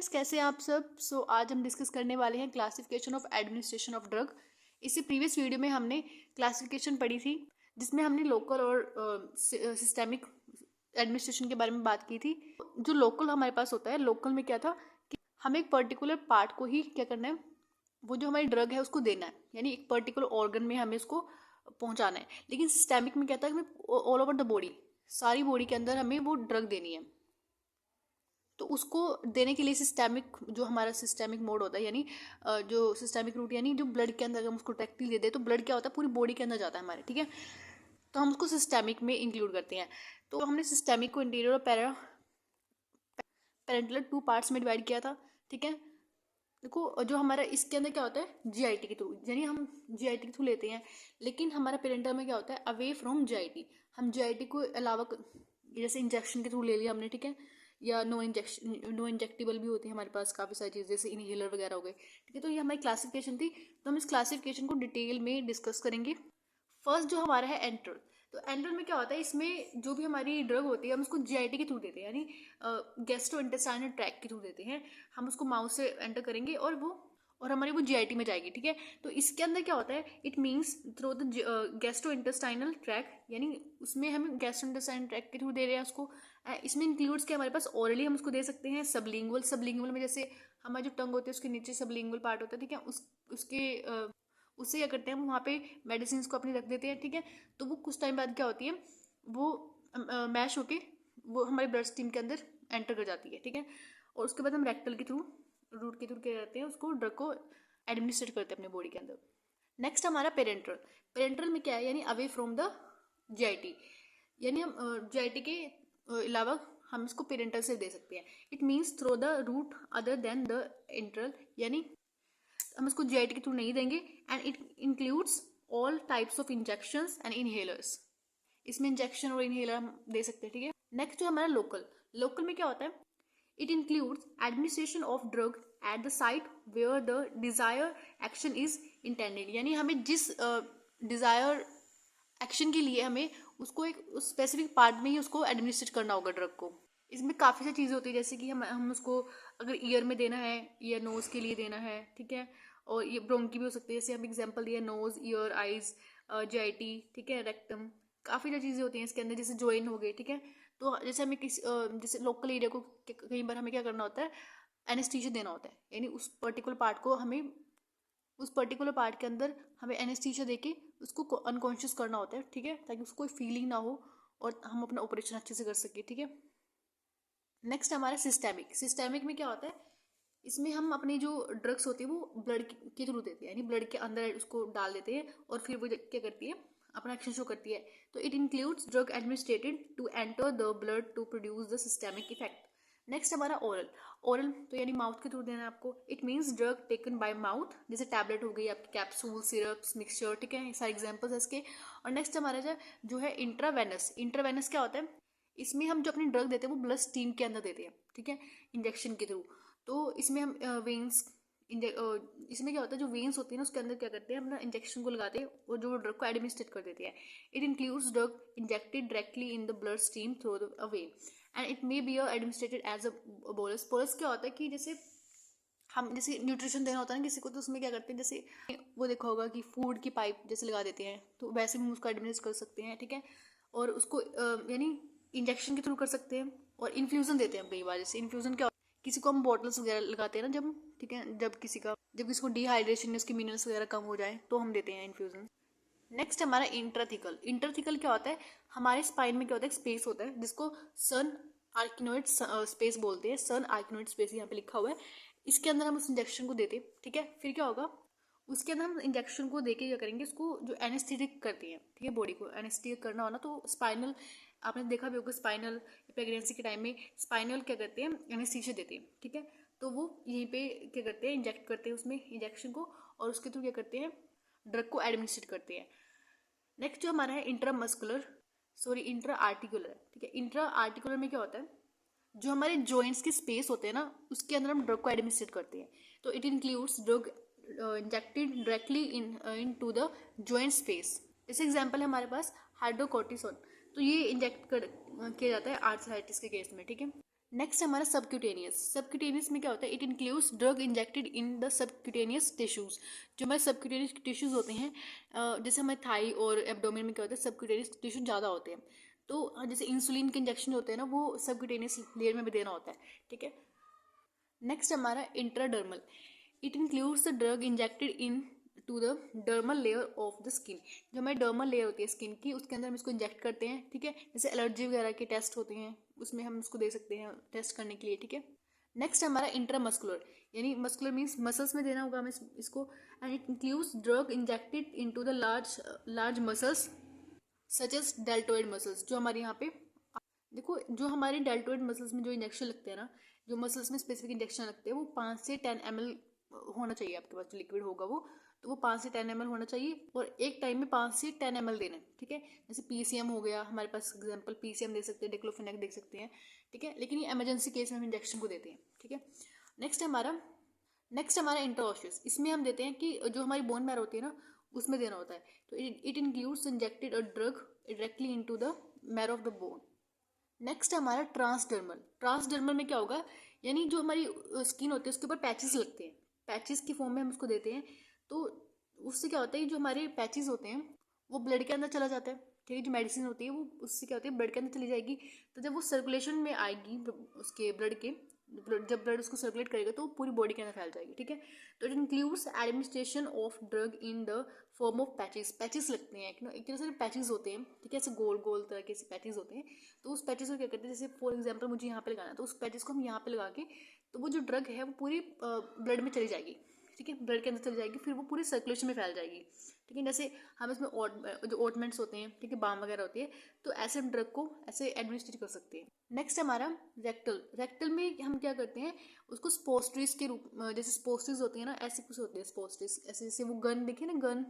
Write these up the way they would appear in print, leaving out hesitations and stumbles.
Friends, कैसे हैं आप सब। आज हम डिस्कस करने वाले हैं classification of administration of drug. इससे प्रीवियस वीडियो में हमने क्लासिफिकेशन पढ़ी थी जिसमें हमने लोकल और सिस्टेमिक एडमिनिस्ट्रेशन के बारे में बात की थी। जो लोकल हमारे पास होता है, लोकल में क्या था कि हमें एक पर्टिकुलर पार्ट को ही क्या करना है, वो जो हमारी ड्रग है उसको देना है, यानी एक पर्टिकुलर ऑर्गन में हमें उसको पहुंचाना है। लेकिन सिस्टेमिक में क्या था, हमें ऑल ओवर द बॉडी, सारी बॉडी के अंदर हमें वो ड्रग देनी है। तो उसको देने के लिए सिस्टेमिक, जो हमारा सिस्टेमिक मोड होता है, यानी जो सिस्टेमिक रूट, यानी जो ब्लड के अंदर हम उसको डायरेक्टली दे दें तो ब्लड क्या होता है, पूरी बॉडी के अंदर जाता है हमारे, ठीक है। तो हम उसको सिस्टेमिक में इंक्लूड करते हैं। तो हमने सिस्टेमिक को इंटीरियर और पेरेंटल 2 पार्ट्स में डिवाइड किया था, ठीक है। देखो, जो हमारा इसके अंदर क्या होता है, जीआईटी के थ्रू, यानी हम जीआईटी के थ्रू लेते हैं। लेकिन हमारा पेरेंटल में क्या होता है, अवे फ्रॉम जीआईटी। हम जीआईटी को अलावा जैसे इंजेक्शन के थ्रू ले लिया हमने, ठीक है, या नो इंजेक्टेबल भी होती है हमारे पास काफ़ी सारी चीज़, जैसे इनहेलर वगैरह हो गए, ठीक है। तो ये हमारी क्लासिफिकेशन थी। तो हम इस क्लासिफिकेशन को डिटेल में डिस्कस करेंगे। फर्स्ट जो हमारा है एंट्रल। तो एंट्रल में क्या होता है, इसमें जो भी हमारी ड्रग होती है हम उसको जीआईटी के थ्रू देते हैं, यानी गैस्ट्रो इंटेस्टाइनल ट्रैक्ट के थ्रू देते हैं। हम उसको माउथ से एंटर करेंगे और हमारी वो जीआईटी में जाएगी, ठीक है। तो इसके अंदर क्या होता है, it means through the gastro intestinal tract, यानी उसमें हम गैस्ट्रो इंटेस्टाइनल ट्रैक्ट के थ्रू दे रहे हैं उसको। इसमें इंक्लूड्स क्या, हमारे पास ओरली हम उसको दे सकते हैं। सबलिंगुअल में जैसे हमारी जो टंग होती है उसके नीचे सबलिंगुअल पार्ट होता है, ठीक है, उससे क्या करते हैं, हम वहाँ पे मेडिसिन को अपनी रख देते हैं, ठीक है। तो वो कुछ टाइम बाद क्या होती है, वो मैश होके वो हमारे ब्लड स्ट्रीम के अंदर एंटर कर जाती है, ठीक है। और उसके बाद हम रेक्टल के थ्रू, रूट के थ्रू क्या करते हैं, उसको ड्रग को एडमिनिस्ट्रेट करते हैं अपने बॉडी के अंदर। नेक्स्ट हमारा पेरेंट्रल में क्या है, यानी अवे फ्रॉम द जीआईटी, यानी हम जीआईटी के अलावा हम इसको पेरेंटल से दे सकते हैं। It means through the route other than the enteral, यानी हम इसको जीआईटी के थ्रू नहीं देंगे। And it includes all types of injections and inhalers. इसमें इंजेक्शन और इनहेलर हम दे सकते हैं, ठीक है। नेक्स्ट जो हमारा लोकल में क्या होता है, it includes administration of drug at the site where the desire action is intended, यानी हमें जिस डिजायर एक्शन के लिए हमें उसको एक स्पेसिफिक पार्ट में ही उसको एडमिनिस्ट्रेट करना होगा ड्रग को। इसमें काफ़ी सारी चीज़ें होती है, जैसे कि हम उसको अगर ईयर में देना है या नोज़ के लिए देना है, ठीक है। और ये ब्रोंकी भी हो सकती है, जैसे हम एग्जांपल दिया नोज़, ईयर, आइज, जीआईटी, ठीक है, रेक्टम। काफ़ी सारी चीज़ें होती हैं इसके अंदर, जैसे जॉइन हो गए, ठीक है। तो जैसे हमें जैसे लोकल एरिया को कई बार हमें क्या करना होता है, एनेस्थीसिया देना होता है, यानी उस पर्टिकुलर पार्ट को हमें, उस पर्टिकुलर पार्ट के अंदर हमें एनेस्थीसिया देके उसको अनकॉन्शियस करना होता है, ठीक है, ताकि उसको कोई फीलिंग ना हो और हम अपना ऑपरेशन अच्छे से कर सके, ठीक है। नेक्स्ट हमारा सिस्टेमिक में क्या होता है, इसमें हम अपनी जो ड्रग्स होती है वो ब्लड के थ्रू देते हैं, यानी ब्लड के अंदर उसको डाल देते हैं और फिर वो क्या करती है, अपना एक्शन शो करती है। तो it includes drug administered to enter the blood to produce the systemic effect. Next हमारा ओरल तो यानी माउथ के थ्रू देना है आपको। It means drug taken by mouth, जैसे टैबलेट हो गई आपकी, कैप्सूल, सिरप्स, मिक्सचर, ठीक है, ये सारे एग्जाम्पल्स है इसके। और नेक्स्ट हमारा जो है इंट्रावेनस क्या होता है, इसमें हम जो अपनी ड्रग देते हैं वो ब्लड स्ट्रीम के अंदर देते हैं, ठीक है, इंजेक्शन के थ्रू। तो इसमें हम वेन्स, इसमें क्या होता है, जो वेन्स होती है ना उसके अंदर क्या करते हैं, अपना इंजेक्शन को लगाते हैं और जो ड्रग को एडमिनिस्ट्रेट कर देते हैं। It includes drug injected directly in the blood stream through the vein and it may be administered as a bolus. Bolus क्या होता है कि जैसे हम जैसे न्यूट्रिशन देना होता है ना किसी को, तो उसमें क्या करते हैं, जैसे वो देखा होगा कि फूड की पाइप जैसे लगा देते हैं, तो वैसे भी हम उसको एडमिनिस्ट्रेट कर सकते हैं, ठीक है। और उसको यानी इंजेक्शन के थ्रू कर सकते हैं। और इन्फ्यूज़न देते हैं हम कई बार, जैसे इन्फ्यूज़न क्या, किसी को हम बॉटल्स वगैरह लगाते हैं ना जब, ठीक है, जब किसी को डिहाइड्रेशन या उसकी मिनरल्स वगैरह कम हो जाए तो हम देते हैं इन्फ्यूज़न। नेक्स्ट हमारा इंट्राथिकल क्या होता है, हमारे स्पाइन में क्या होता है, स्पेस होता है जिसको सन आर्किनोइड स्पेस बोलते हैं। सन आर्किनोइड स्पेस यहाँ पे लिखा हुआ है, इसके अंदर हम उस इंजेक्शन को देते हैं, ठीक है। फिर क्या होगा, उसके अंदर हम इंजेक्शन को देके क्या करेंगे, उसको जो एनेस्थेटिक करती है, ठीक है, बॉडी को एनेस्थेटिक करना होना, तो स्पाइनल, आपने देखा भी होगा स्पाइनल प्रेगनेंसी के टाइम में स्पाइनल क्या करते हैं, एनेस्थीसिया देते हैं, ठीक है। तो वो यहीं पे क्या करते हैं, इंजेक्ट करते हैं उसमें इंजेक्शन को, और उसके थ्रू क्या करते हैं, ड्रग को एडमिनिस्ट्रेट करते हैं। नेक्स्ट जो हमारा है इंट्रा आर्टिकुलर, ठीक है। इंट्रा आर्टिकुलर में क्या होता है, जो हमारे जॉइंट्स के स्पेस होते हैं ना उसके अंदर हम ड्रग को एडमिनिस्ट्रेट करते हैं। तो it includes drug injected directly into the joint space. जैसे एग्जांपल है हमारे पास हाइड्रोकोर्टिसोन, तो ये इंजेक्ट किया जाता है आर्थराइटिस के केस में, ठीक है। नेक्स्ट हमारा सबक्यूटेनियस। सबक्यूटेनियस में क्या होता है, it includes drug injected in the subcutaneous tissues. जो हमारे सबक्यूटेनियस टिश्यूज होते हैं, जैसे हमारे थाई और एब्डोमेन में क्या होता है, सबक्यूटेनियस टिश्यू ज़्यादा होते हैं। तो जैसे इंसुलिन के इंजेक्शन होते हैं ना, वो सबक्यूटेनियस लेयर में भी देना होता है, ठीक है। नेक्स्ट हमारा intradermal. It includes the drug injected into the dermal layer of the skin. जो हमारी डर्मल लेयर होती है स्किन की, उसके अंदर हम इसको इंजेक्ट करते हैं, ठीक है। जैसे एलर्जी वगैरह के टेस्ट होते हैं, उसमें हम इसको दे सकते हैं टेस्ट करने के लिए, ठीक है। नेक्स्ट हमारा इंट्रामस्कुलर, यानी मस्कुलर मीन्स मसल्स में देना होगा हमें इसको। And it includes drug injected into the large muscles such as deltoid muscles. जो हमारे यहाँ पे देखो, जो हमारे डेल्टोइड मसल्स में जो इंजेक्शन लगते हैं ना, जो मसल्स में स्पेसिफिक इंजेक्शन लगते हैं, वो 5 से 10 ml होना चाहिए आपके पास, जो लिक्विड होगा वो, तो वो 5 से 10 ml होना चाहिए, और एक टाइम में 5 से 10 ml देना है, ठीक है। जैसे पीसीएम हो गया हमारे पास, एग्जांपल पीसीएम दे सकते हैं, डिक्लोफेनेक दे सकते हैं, ठीक है। लेकिन ये इमरजेंसी केस में हम इंजेक्शन को देते हैं, ठीक है। नेक्स्ट हमारा इंट्राऑस्टियस। इसमें हम देते हैं कि जो हमारी बोन मैरो होती है ना, उसमें देना होता है। तो it includes injected a drug directly into the marrow of the bone. Next हमारा ट्रांसडर्मल। ट्रांसडर्मल में क्या होगा, यानी जो हमारी स्किन होती है उसके ऊपर पैचेस लगते हैं, पैचेस की फॉर्म में हम उसको देते हैं। तो उससे क्या होता है, जो हमारे पैचेस होते हैं वो ब्लड के अंदर चला जाता है, ठीक है। जो मेडिसिन होती है वो उससे क्या होती है, ब्लड के अंदर चली जाएगी। तो जब वो सर्कुलेशन में आएगी उसके ब्लड के, जब ब्लड उसको सर्कुलेट करेगा तो वो पूरी बॉडी के अंदर फैल जाएगी, ठीक है। तो it includes administration of drug in the form of patches. Patches लगते हैं, एक तरह से पैचेस होते हैं, ठीक है, ऐसे गोल गोल तरह के पैचेस होते हैं। तो उस पैचेस को क्या करते हैं, जैसे फॉर एग्जांपल मुझे यहाँ पे लगाना है, तो उस पैचेस को हम यहाँ पे लगा के, तो वो जो ड्रग है वो पूरी ब्लड में चली जाएगी, ठीक है, ब्लड के अंदर चली जाएगी, फिर वो पूरी सर्कुलेशन में फैल जाएगी, ठीक है। जैसे हम इसमें जो ऑटमेंट्स होते हैं, ठीक है, बाम वगैरह होती है, तो ऐसे हम ड्रग को ऐसे एडमिनिस्ट्रेट कर सकते हैं। नेक्स्ट हमारा रेक्टल में हम क्या करते हैं, उसको स्पोस्ट्रीज के रूप, जैसे स्पोस्ट्रीज होती है ना, ऐसे कुछ होते हैं स्पोस्ट्रीज, ऐसे जैसे वो गन देखिए ना,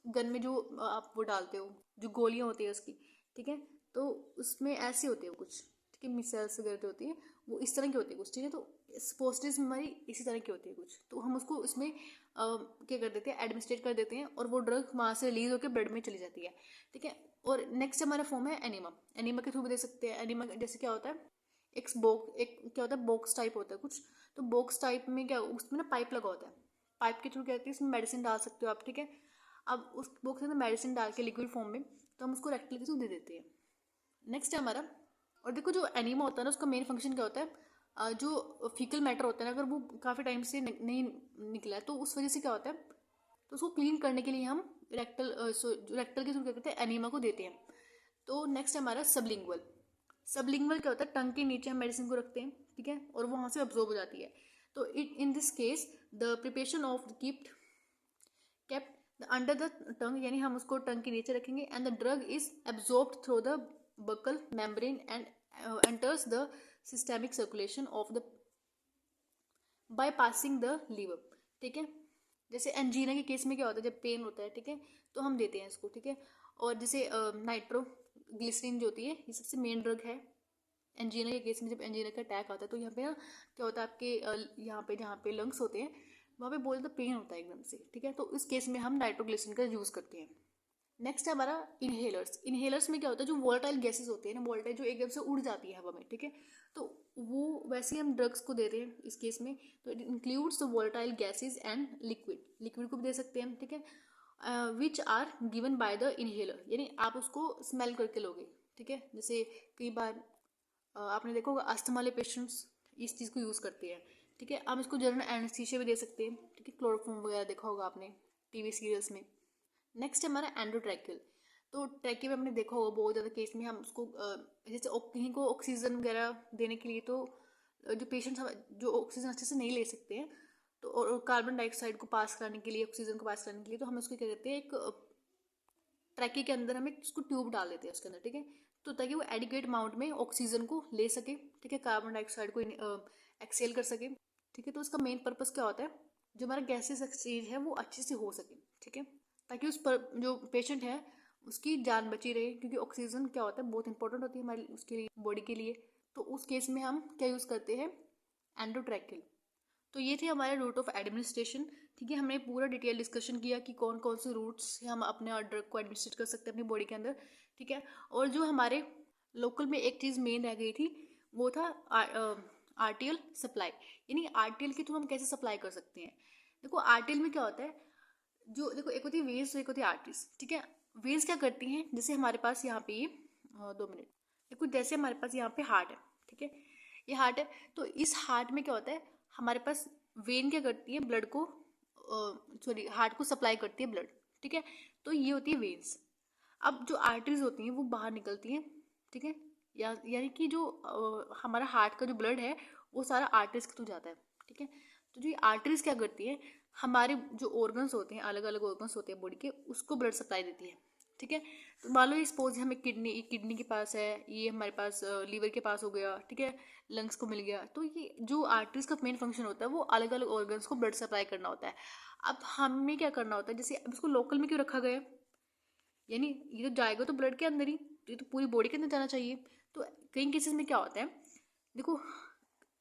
गन में जो आप वो डालते हो, जो गोलियां होती है उसकी, ठीक है, तो उसमें ऐसे होते हैं कुछ, ठीक है, मिसाइल्स वगैरह जो होती है वो इस तरह की होती है कुछ, ठीक है। तो स्पोस्ट्रीज हमारी इसी तरह की होती है कुछ, तो हम उसको इसमें क्या कर देते हैं, एडमिनिस्ट्रेट कर देते हैं, और वो ड्रग वहाँ से रिलीज होकर ब्लड में चली जाती है, ठीक है। और नेक्स्ट हमारा फॉर्म है एनीमा। एनीमा के थ्रू भी दे सकते हैं। एनीमा जैसे क्या होता है, एक क्या होता है, बॉक्स टाइप होता है कुछ। तो बॉक्स टाइप में क्या, उसमें ना पाइप लगा होता है, पाइप के थ्रू क्या होती है, इसमें मेडिसिन डाल सकते हो आप, ठीक है। अब उस बॉक्स में मेडिसिन डाल के लिक्विड फॉर्म में, तो हम उसको रेक्टल के थ्रू दे देते हैं। नेक्स्ट है हमारा, और देखो जो एनीमा होता है ना, उसका मेन फंक्शन क्या होता है, जो फीकल मैटर होता है ना, अगर वो काफ़ी टाइम से नहीं निकला है, तो उस वजह से क्या होता है, तो उसको क्लीन करने के लिए हम रेक्टल के थ्रू क्या करते हैं, एनीमा को देते हैं। तो नेक्स्ट हमारा सबलिंगुअल। सबलिंगुअल क्या होता है, टंग के नीचे हम मेडिसिन को रखते हैं, ठीक है, और वो वहाँ से अब्जॉर्ब हो जाती है। तो in this case the preparation of kept under the tongue, यानी हम उसको टंग के नीचे रखेंगे, and the drug is absorbed through the buccal membrane and enters the systemic circulation of the by passing the liver, ठीक है। जैसे एंजीना के केस में क्या होता है, जब पेन होता है, ठीक है, तो हम देते हैं इसको, ठीक है। और जैसे नाइट्रोग्लिसरीन जो होती है, ये सबसे मेन ड्रग है एंजीना के केस में। जब एंजीना का अटैक आता है तो यहाँ पे ना क्या होता है, आपके यहाँ पे जहाँ पे लंग्स होते हैं वहाँ पे बहुत ज़्यादा पेन होता है एकदम से, ठीक है। तो इस केस में हम नाइट्रोग्लिसरीन का यूज़ करते हैं। नेक्स्ट है हमारा इनहेलर्स में क्या होता है, जो वोलेटाइल गैसेस होती है ना, वोलेटाइल जो एकदम से उड़ जाती है हवा में, ठीक है, तो वो वैसे ही हम ड्रग्स को देते हैं इस केस में। तो it includes the volatile gases and liquid को भी दे सकते हैं हम, ठीक है, which are given by the inhaler, यानी आप उसको स्मेल करके लोगे, ठीक है। जैसे कई बार आपने देखा होगा अस्थमा वाले पेशेंट्स इस चीज़ को यूज़ करते हैं, ठीक है। आप इसको जनरल एनेस्थीसिया भी दे सकते हैं, ठीक है, क्लोरोफॉर्म वगैरह देखा होगा आपने टीवी सीरियल्स में। नेक्स्ट है हमारा एंडोट्रैकियल। तो ट्रैकियल में आपने देखा होगा बहुत ज़्यादा केस में हम उसको जैसे कहीं को ऑक्सीजन वगैरह देने के लिए, तो जो पेशेंट्स जो ऑक्सीजन अच्छे से नहीं ले सकते हैं, तो और कार्बन डाइऑक्साइड को पास करने के लिए, ऑक्सीजन को पास करने के लिए, तो हम उसको क्या करते हैं, एक ट्रैकी के अंदर हम एक उसको ट्यूब डाल देते हैं उसके अंदर, ठीक है, तो ताकि वो एडिक्वेट अमाउंट में ऑक्सीजन को ले सके, ठीक है, कार्बन डाइऑक्साइड को एक्सेल कर सके, ठीक है। तो उसका मेन पर्पस क्या होता है, जो हमारा गैसेस एक्सचेंज है वो अच्छे से हो सके, ठीक है, ताकि उस पर जो पेशेंट है उसकी जान बची रहे, क्योंकि ऑक्सीजन क्या होता है, बहुत इंपॉर्टेंट होती है हमारी उसके लिए, बॉडी के लिए। तो उस केस में हम क्या यूज़ करते हैं, एंडोट्रैकियल। तो ये थे हमारे रूट ऑफ एडमिनिस्ट्रेशन, ठीक है। हमने पूरा डिटेल डिस्कशन किया कि कौन कौन से रूट्स से हम अपने ड्रग को एडमिनिस्ट्रेट कर सकते हैं अपनी बॉडी के अंदर, ठीक है। और जो हमारे लोकल में एक चीज़ मेन रह गई थी, वो था आरटीएल सप्लाई, यानी आरटीएल के थ्रू हम कैसे सप्लाई कर सकते हैं। देखो आरटीएल में क्या होता है, जो देखो एक होती है वेव्स, एक होती है आर्टरीज, ठीक है। वेव्स क्या करती हैं, जैसे हमारे पास यहाँ पे ये 2 मिनट, देखो जैसे हमारे पास यहाँ पे हार्ट है, ठीक है, ये हार्ट है, तो इस हार्ट में क्या होता है, हमारे पास वेन क्या करती है, ब्लड को सॉरी हार्ट को सप्लाई करती है ब्लड, ठीक है, तो ये होती है वेन्स। अब जो आर्टरीज होती हैं वो बाहर निकलती हैं, ठीक है, यानी कि जो हमारा हार्ट का जो ब्लड है वो सारा आर्टरीज के थ्रू जाता है, ठीक है। तो जो ये आर्टरीज क्या करती है, हमारे जो ऑर्गन्स होते हैं, अलग अलग ऑर्गन्स होते हैं बॉडी के, उसको ब्लड सप्लाई देती है, ठीक है। तो मान लो सपोज हमें किडनी के पास है, ये हमारे पास लीवर के पास हो गया, ठीक है, लंग्स को मिल गया, तो ये जो आर्टरीज का मेन फंक्शन होता है वो अलग अलग ऑर्गन्स को ब्लड सप्लाई करना होता है। अब हमें क्या करना होता है, जैसे अब इसको लोकल में क्यों रखा गया है, यानी ये तो जाएगा तो ब्लड के अंदर ही, ये तो पूरी बॉडी के अंदर जाना चाहिए। तो कई केसेस में क्या होता है, देखो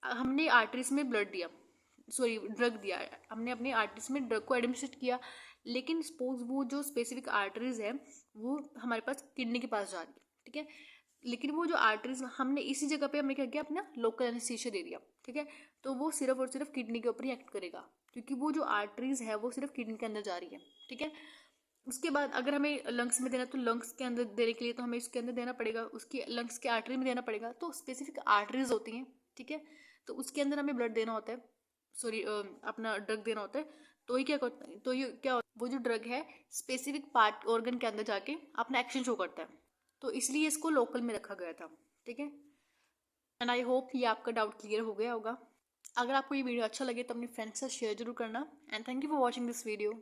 हमने आर्टरीज में ब्लड दिया, सॉरी ड्रग दिया, हमने अपने आर्टरीज में ड्रग को एडमिनिस्ट्रेट किया, लेकिन सपोज वो जो स्पेसिफिक आर्टरीज है वो हमारे पास किडनी के पास जा रही है, ठीक है, लेकिन वो जो आर्टरीज हमने इसी जगह पे हमने क्या किया, अपना लोकल एनेस्थीसिया दे दिया, ठीक है, तो वो सिर्फ और सिर्फ किडनी के ऊपर ही एक्ट करेगा, क्योंकि वो जो आर्टरीज है वो सिर्फ किडनी के अंदर जा रही है, ठीक है। उसके बाद अगर हमें लंग्स में देना, तो लंग्स के अंदर देने के लिए तो हमें इसके अंदर देना पड़ेगा, उसकी लंग्स के आर्टरी में देना पड़ेगा, तो स्पेसिफिक आर्टरीज होती हैं, ठीक है, तो उसके अंदर हमें ब्लड देना होता है, सॉरी अपना ड्रग देना होता है। तो ये क्या करता है, तो ये क्या होता है, वो जो ड्रग है स्पेसिफिक पार्ट ऑर्गन के अंदर जाके अपना एक्शन शो करता है, तो इसलिए इसको लोकल में रखा गया था, ठीक है। एंड आई होप ये आपका डाउट क्लियर हो गया होगा। अगर आपको ये वीडियो अच्छा लगे तो अपने फ्रेंड्स से शेयर जरूर करना, and thank you for watching this video.